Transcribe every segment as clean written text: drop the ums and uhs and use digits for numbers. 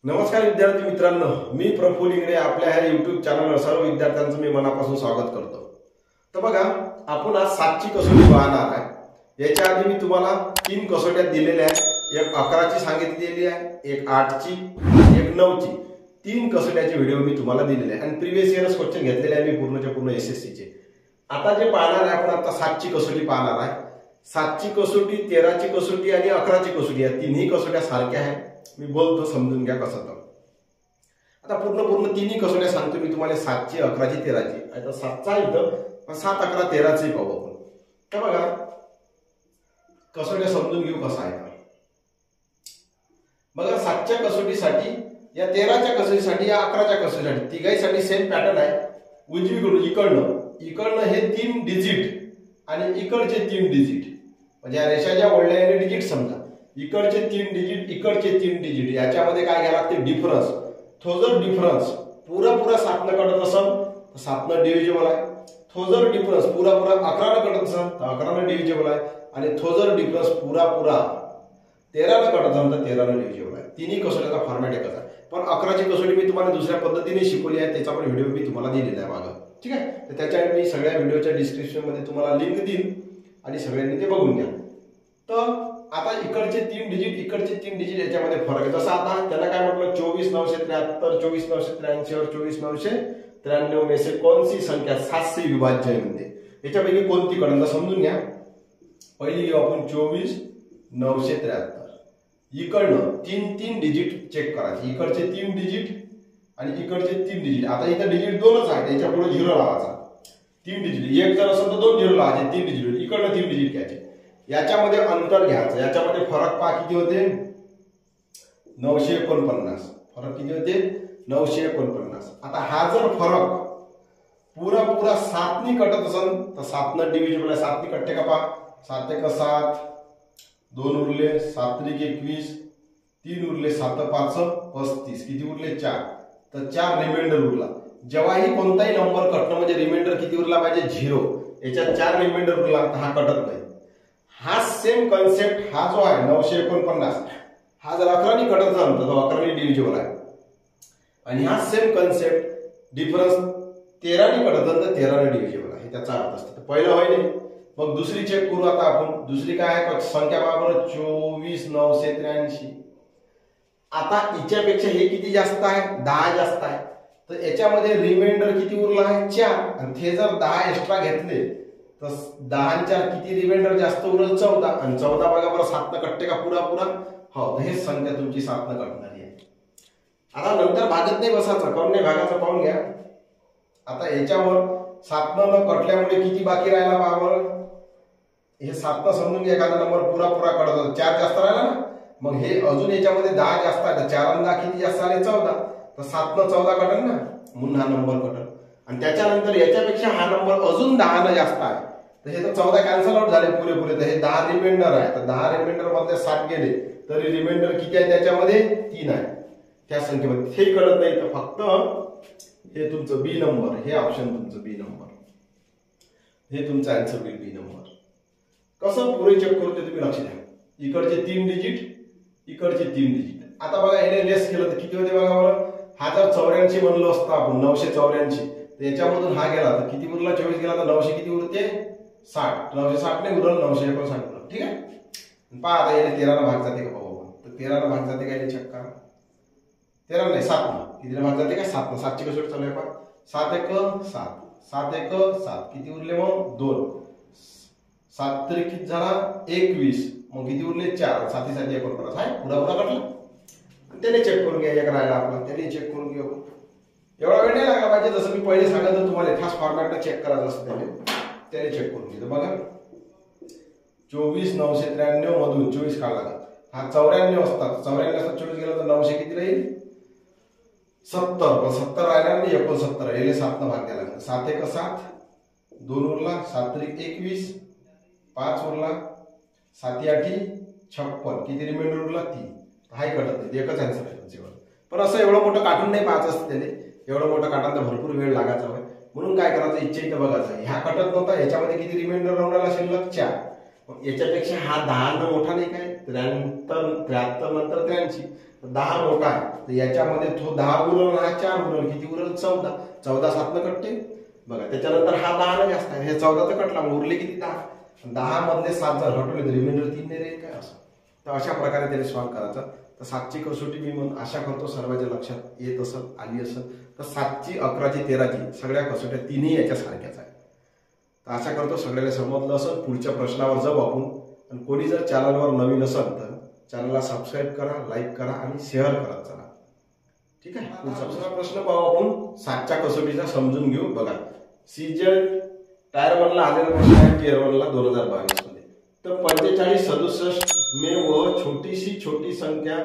नमस्कार विद्यार्थी मित्रांनो, मी प्रफुल्ल इंगळे आपल्या ह्या YouTube चॅनलवर सर्व विद्यार्थ्यांचं मी मनापासून स्वागत करतो। तर बघा, आपण आज 7ची कसोटी पाहणार आहे। याच्या आधी मी तुम्हाला 3 कसोट्या दिलेल्या आहेत। एक 11ची सांगितलेली आहे, एक 8ची, एक 9ची। 3 कसोट्याचे व्हिडिओ मी तुम्हाला दिलेले आहे आणि प्रीवियस इयर्स क्वेश्चन घेतलेले आहे मी पूर्णच्या पूर्ण SSC चे। आता जे पाहणार आहे आपण, आता 7ची कसोटी पाहणार आहे। 7ची कसोटी, 13ची कसोटी आणि 11ची कसोटी, या तिन्ही कसोट्या सारख्या आहेत। मी बोलतो, समजून घ्या कसं तर। आता पूर्ण तिन्ही कसोट्या सांगतो मी तुम्हाला, 7ची, 11ची, 13ची। आता 7चा इथं 7, 11, 13ची पाहू आपण। तर बघा, कसोट्या समजून घेऊ कसा आहे। बघा, 7च्या कसोटीसाठी, या 13च्या कसोटीसाठी, या 11च्या कसोटीसाठी तिघांसाठी सेम पॅटर्न आहे। उजवीकडून इकडनं हे 3 डिजिट आणि इकडचे 3 डिजिट, म्हणजे या रेषाच्या ओढल्याने डिजिट समजा। इकडचे 3 डिजिट, इकडचे 3 डिजिट, याच्यामध्ये काय घ्यायला लागते? डिफरन्स। तो जर डिफरन्स पुरा 7 न कटत असेल तर 7 न डिव्हिजिबल आहे। तो जर डिफरन्स पुरा 11 न कटत असेल तर 11 न डिव्हिजिबल आहे। आणि तो जर डिफरन्स पुरा 13 न कटत असेल तर 13 न डिव्हिजिबल आहे। तिन्ही कसोट्याचा फॉर्मॅट एकच आहे। पण 11ची कसोटी मी तुम्हाला दुसऱ्या पद्धतीने शिकवली आहे, त्याचा पण व्हिडिओ मी तुम्हाला दिलेला आहे मागे, ठीक आहे। तर त्याच्यावर मी सगळ्या व्हिडिओच्या डिस्क्रिप्शन मध्ये तुम्हाला लिंक देईन आणि सगळ्यांनी ते बघून घ्या। तर आता इकडचे 3 डिजिट, इकडचे 3 डिजिट, याच्यामध्ये फरक आहे। जसं आता त्याला काय म्हटलं, 24,973, 24,983 और 24,993 में से कौन सी संख्या 7 से विभाज्य आहे म्हणजे याच्यापैकी कोणती कडंदा समजून घ्या। पहिली घेऊ आपण 24,973। इकडनं 3 डिजिट चेक करायचे, इकडचे 3 डिजिट आणि इकडचे 3 डिजिट। आता इथं डिजिट 2च आहे, याच्या पुढे 0 लावायचा। 3 डिजिट एक जर असेल तर 2 0 लावायचे, 3 डिजिट इकडनं 3 डिजिट घ्यायचे। याच्यामध्ये अंतर घ्यायचं, याच्यामध्ये फरक पहा किती होते, 949। फरक किती होते? 949। आता हा जर फरक पुरा 7 नी कटत असेल तर 7 न डिव्हिजिबल आहे। 7 नी कटते का पहा, 7 एक 7, 2 उरले, 7 त्रिक 21, 3 उरले, 7 5 35, किती उरले? 4। तर 4 रिमाइंडर उरला। जेव्हाही कोणताही नंबर कटणं म्हणजे रिमाइंडर किती उरला पाहिजे? 0। याच्यात 4 रिमाइंडर उरला तर हा कटत नाही। हा सेम कॉन्सेप्ट हा जो आहे 949, हा जर 11 नी कटत असेल तर तो 11 नी डिव्हिजिबल आहे। आणि हा सेम कॉन्सेप्ट डिफरन्स 13 नी कटत असेल तर 13 नी डिव्हिजिबल आहे, त्याचा अर्थ असतो। तर पहिलं होय नाही, मग दुसरी चेक करू आता आपण। दुसरी काय आहे? संख्या बरोबर 24,983। आता हिच्यापेक्षा हे किती जास्त आहे? 10 जास्त आहे। तर याच्यामध्ये रिमाइंडर किती उरला आहे? 4। आणि ते जर 10 एक्स्ट्रा घेतले तर 10 च्या किती रिमाइंडर जास्त उरल? 14। आणि 14 बघा बरं 7 न कटते का पुरा? हो, तर हेच संख्या तुमची 7 न कटणारी आहे। आता नंतर भागत नाही बसायचं, काऊन नाही भागाचं पाहून घ्या। आता याच्यावर 7 न कटल्यामुळे किती बाकी राहिला पहा बरं। हे 7 न समजून घ्या, एखादा नंबर पुरा कटत, 4 जास्त राहिला ना, मग हे अजून याच्यामध्ये 10 जास्त आहे, 4 आणि 10 किती जास्त आले? 14। तर 7 न 14 कटल ना, म्हणून हा नंबर कटल। आणि त्याच्यानंतर याच्यापेक्षा हा नंबर अजून 10 न जास्त आहे, तर हे तर 14 कॅन्सल आउट झाले पुरे। तर हे 10 रिमाइंडर आहे, तर 10 रिमाइंडर मध्ये 7 गेले तरी रिमाइंडर किती आहे? त्याच्यामध्ये 3 आहे त्या संख्येमध्ये। हे कळत नाही तर फक्त हे तुमचं बी नंबर, हे ऑप्शन तुमचं बी नंबर, हे तुमचा आन्सर होईल बी नंबर। कसं पुरे चेक करू ते तुम्ही लक्ष द्या। इकडचे 3 डिजिट, इकडचे 3 डिजिट। आता बघा, याने लेस केलं तर किती होते बघा बरं। हा जर 84 म्हणलो असता आपण, 984, तर याच्यामधून हा गेला तर किती उरला? 24 गेला तर 900 किती उरते? 60। 960 नाही उरल, 959 उरल, ठीक आहे। पहा आता याने 13 न भाग जाते का पाहू आपण। तर 13 न भाग जाते का? याने चेक करा। 13 नाही, 7 न किती भाग जाते का? 7 न। 7ची कसोटी चालू आहे पहा। 7 एक 7, 7 एक 7, किती उरले मग? 2। 7 तरी किती झाला? 21, मग किती उरले? 4। 7 साठी 49 आहे, पुरा कटला। त्याने चेक करून घ्या, एक राहिला आपला, त्याने चेक करून घेऊ। एवढा वेळ नाही लागला पाहिजे, जसं मी पहिले सांगितलं तुम्हाला, खास फॉर्मॅटला चेक करायचं असतं त्याने चेक करून घेतो। बघा, 24,993 मधून 24 काढला, हा 94 असतात। 94 24 गेला तर 900 किती राहील? 70। पण 70 राहिला नाही, 69 याले 7 न भाग द्यायला लागला। 7 एक 7, 2 उरला, 7 त्रिक 21, 5 उरला, 7 8 56, किती रिमाइंडर उरला? 3। हाही कटत नाही, एकच आन्सर आहे तुमच्यावर। पण असं एवढं मोठं काढून नाही पाहायचं असतं त्याने, एवढं मोठं काढायला भरपूर वेळ लागायचा आहे। म्हणून काय करायचं, इच्छा इथं बघायचं, ह्या कटत नव्हता, याच्यामध्ये किती रिमाइंडर राहून राहिला? शिल्लक 4। याच्यापेक्षा हा 10 न मोठा नाही काय? 73 नंतर 83, 10 मोठा आहे तर याच्यामध्ये तो 10 उरल हा 4 उरल, किती उरल 14. 14 सातनं कटते बघा. त्याच्यानंतर हा 10 ना जास्त आहे, हे 14 तर कटला, उरले किती 10. 10 मधले 7 जर हटवले तर रिमाइंडर 3 नाही राहील काय असं. तर अशा प्रकारे त्याने सॉल्व्ह करायचं. तर 7ची कसोटी मी म्हणून आशा करतो सर्वांच्या लक्षात येत असेल, आली असेल. तर 7ची 11ची 13ची सगळ्या कसोट्या तिन्ही याच्या सारख्याच आहे. तर आशा करतो सगळ्याला समजलं असेल. पुढच्या प्रश्नावर जाऊ आपण. आणि कोणी जर चॅनलवर नवीन असेल तर चॅनलला सबस्क्राईब करा, लाईक करा आणि शेअर करा. चला ठीक आहे. दुसरा प्रश्न पाहू आपण 7च्या कसोटीचा, समजून घेऊ. बघा सीजन टायर 1 ला आलेला प्रश्न आहे, टियर 1 ला 2022 मध्ये. तर 45 67 में वह छोटी सी संख्या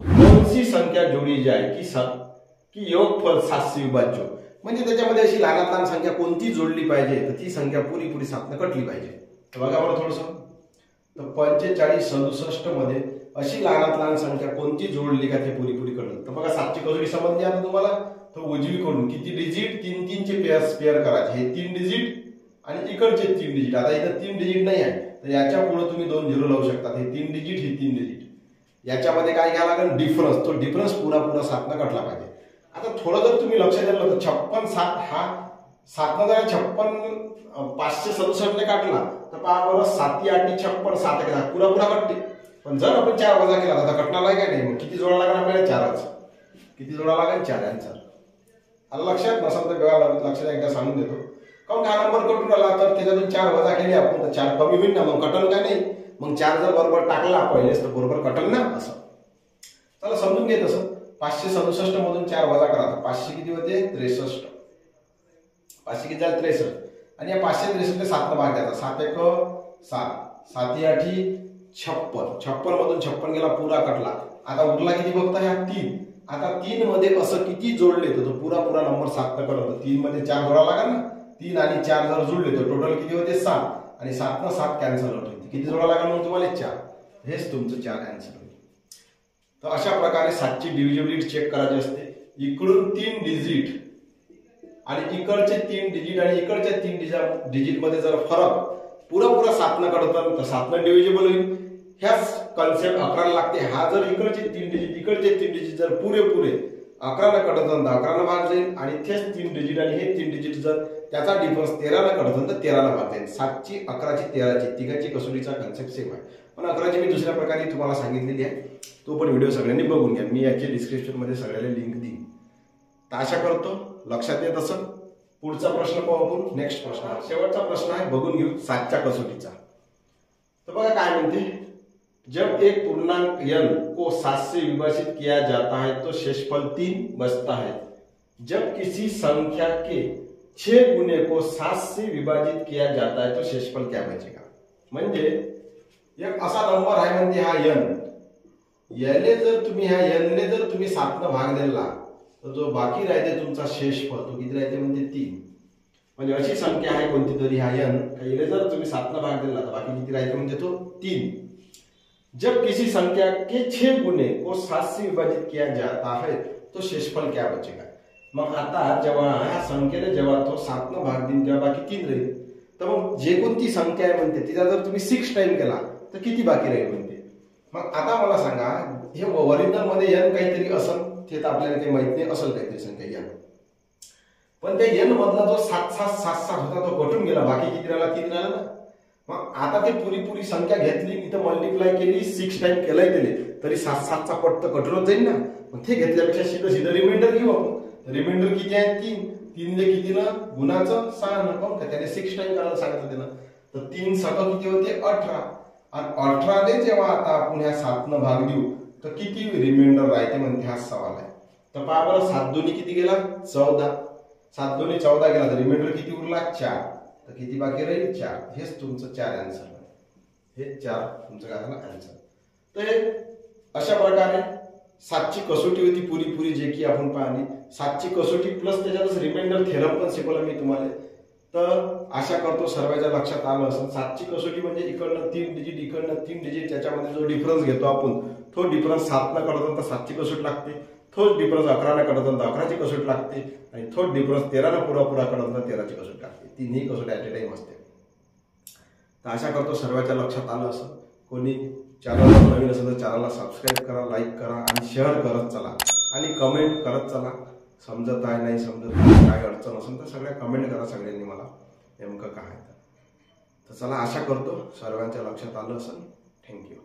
कौन सी संख्या जोड़ी जाए की योगफल 7 से विभाज्य. म्हणजे त्याच्यामध्ये अशी लहानात लहान संख्या कोणती जोडली पाहिजे तर ती संख्या पुरी 7 कटली पाहिजे. तर बघा बरं थोडस. तर 45 67 मध्ये अशी लहानात लहान संख्या कोणती जोडली का ते पुरी कटलं. तर बघा 7ची कसोटी समजली आता तुम्हाला. तर उजवीकडून किती डिजिट 3 चे पेअर करायचे. हे 3 डिजिट आणि इकडचे 3 डिजिट. आता इथं 3 डिजिट नाही आहे तर याच्या पुढे तुम्ही 2 झिरो लावू शकता. हे 3 डिजिट, हे 3 डिजिट. याच्यामध्ये काय घ्यावं लागेल डिफरन्स. तो डिफरन्स पुरा 7 कटला पाहिजे. आता थोडं जर तुम्ही लक्ष दिलं तर 56 7 हा 7 जर 56 567 ने काटला तर पहा बरं 7 8 56 7 1 पुरा कटते. पण जर आपण 4 वजा केला तर कटणार आहे का नाही. मग किती जोडा लागणार आपल्याला 4च. किती जोडा लागेल 4 आन्सर. आलं लक्षात नसेल तर वेळा लक्षात एकदा सांगून देतो. काऊन हा नंबर कटून राहिला तर त्याच्यातून 4 वजा केले आपण तर 4 कमी होईल ना. मग कटल का नाही. मग 4 जर बरोबर टाकला पहिलेच तर बरोबर कटल ना असं. चला समजून घे तसं. 567 मधून 4 वजा करा तर 500 किती होते 63. 500 किती झाले 63. आणि या 563 ने 7 भाग द्यायचा. 7 1 7 7 8 56. 56 मधून 56 गेला पुरा कटला. आता उरला किती फक्त ह्या 3. आता 3 मध्ये असं किती जोडले तर तो पुरा नंबर 7 न कटतो. 3 मध्ये 4 जोडा लागेल ना. 3 आणि 4 जर जुळले तर टोटल किती होते 7. आणि 7 न 7 कॅन्सल होते. किती जोडा लागेल मग तुम्हाला 4. हेच तुमचं 4 आन्सर होईल. तर अशा प्रकारे 7ची डिव्हिजिबिलिटी चेक करायची असते. इकडून 3 डिजिट आणि इकडचे 3 डिजिट आणि इकडच्या 3 डिजिट मध्ये जर फरक पुरा 7 न कटतो तर 7 न डिव्हिजिबल होईल. ह्याच कन्सेप्ट 11 ला लागते. हा जर इकडचे 3 डिजिट इकडचे 3 डिजिट जर पुरे 11 न कटत तर 11 न भाग जाईल. आणि तेच 3 डिजिट आणि हे 3 डिजिट जर त्याचा डिफरन्स 13 न कटत तर 13 न भाग जाईल. 7ची 11ची 13ची तिघाची कसोटीचा कन्सेप्ट सेम आहे. पण 11ची मी दुसऱ्या प्रकारे तुम्हाला सांगितलेली आहे. तो पण व्हिडिओ सगळ्यांनी बघून घ्या. मी याची डिस्क्रिप्शन मध्ये सगळ्याला लिंक देईन. तर आशा करतो लक्षात येत असेल. पुढचा प्रश्न पाहू आपण. नेक्स्ट प्रश्न शेवटचा प्रश्न आहे, बघून घेऊ 7च्या कसोटीचा. तर बघा काय म्हणते. जब एक पूर्णांक n को 7 से विभाजित किया जाता है तो शेषफल 3 बचता है. जब किसी संख्या के 6 गुने को 7 से विभाजित किया जाता है तो शेषफल क्या बचेगा. म्हणजे एक असा नंबर आहे म्हणते हा n. याले जर तुम्ही ह्या n ने जर तुम्ही 7 न भाग दिला तर जो बाकी राहते तुमचा शेषफल तो किती राहते म्हणते 3. म्हणजे अशी संख्या आहे कोणती तरी हा n. याले जर तुम्ही 7 न भाग दिला तर बाकी किती राहते म्हणते तो 3. जब किसी संख्या के 6 गुने को 7 से विभाजित किया जाता है तो शेषफल क्या बचेगा. मग आता जेव्हा ह्या संख्येने जेव्हा तो 7 न भाग देईल तेव्हा बाकी 3 राहील. तर मग जे कोणती संख्या आहे म्हणते तिचा जर तुम्ही 6 टाइम केला तर किती बाकी राहील म्हणते. मग आता मला सांगा हे ओरिजिनल मध्ये n काहीतरी असेल ते तर आपल्याला काही माहित नाही. असेल काहीतरी संख्या n. पण त्या n मधला जो 7 7 7 7 होता तो कटून गेला. बाकी किती राहिला 3 राहिला ना. मग आता ते पुरी संख्या घेतली इथं मल्टिप्लाय केली 6 टाइम केलाय दिले तरी 7 7 चा पट तर कटलोच जाईल ना. मग ते घेतल्यापेक्षा सीधं रिमाइंडर घेऊ आपण. रिमाइंडर किती आहे 3. 3 ने किती ना गुणाचं 6 न कोण का त्याने 6 टाइम करायला सांगितलं त्यानं. तर 3 7 किती होते 18. आणि 18 ने जेव्हा आता आपण ह्या 7 न भाग देऊ तर किती रिमाइंडर राहते म्हणते हा सवाल आहे. तर पहा बरं 7 दोन्ही किती गेला 14. 7 दोन्ही 14 गेला तर रिमाइंडर किती उरला 4. तर किती बाकी राहील 4. हेच तुमचं 4 आन्सर. हे 4 तुमचं काय झालं आन्सर. तर अशा प्रकारे 7ची कसोटी होती पुरी जे की आपण पाहिली. 7ची कसोटी प्लस त्याच्यातच रिमाइंडर थेरम पण शिकवला मी तुम्हाला. तर आशा करतो सर्वांच्या लक्षात आलं असेल. 7ची कसोटी म्हणजे इकडनं 3 डिजिट इकडनं 3 डिजिट त्याच्यामध्ये जो डिफरन्स घेतो आपण तो डिफरन्स 7 न कटत तर 7ची कसोटी लागते. तोच डिफरन्स 11 न कटत तर 11ची कसोटी लागते. आणि तोच डिफरन्स 13 न पुरा कटत तर 13ची कसोटी लागते. तिन्ही कसोटी ॲट ए टाइम असते. तर आशा करतो सर्वांच्या लक्षात आलं असं. कोणी चॅनलवर नवीन असेल तर चॅनलला सबस्क्राईब करा, लाईक करा आणि शेअर करत चला आणि कमेंट करत चला. समजत आहे नाही समजत आहे, काय अडचण असेल तर सगळ्या कमेंट करा सगळ्यांनी मला नेमकं काय. तर चला, आशा करतो सर्वांच्या लक्षात आलं असेल. थँक्यू.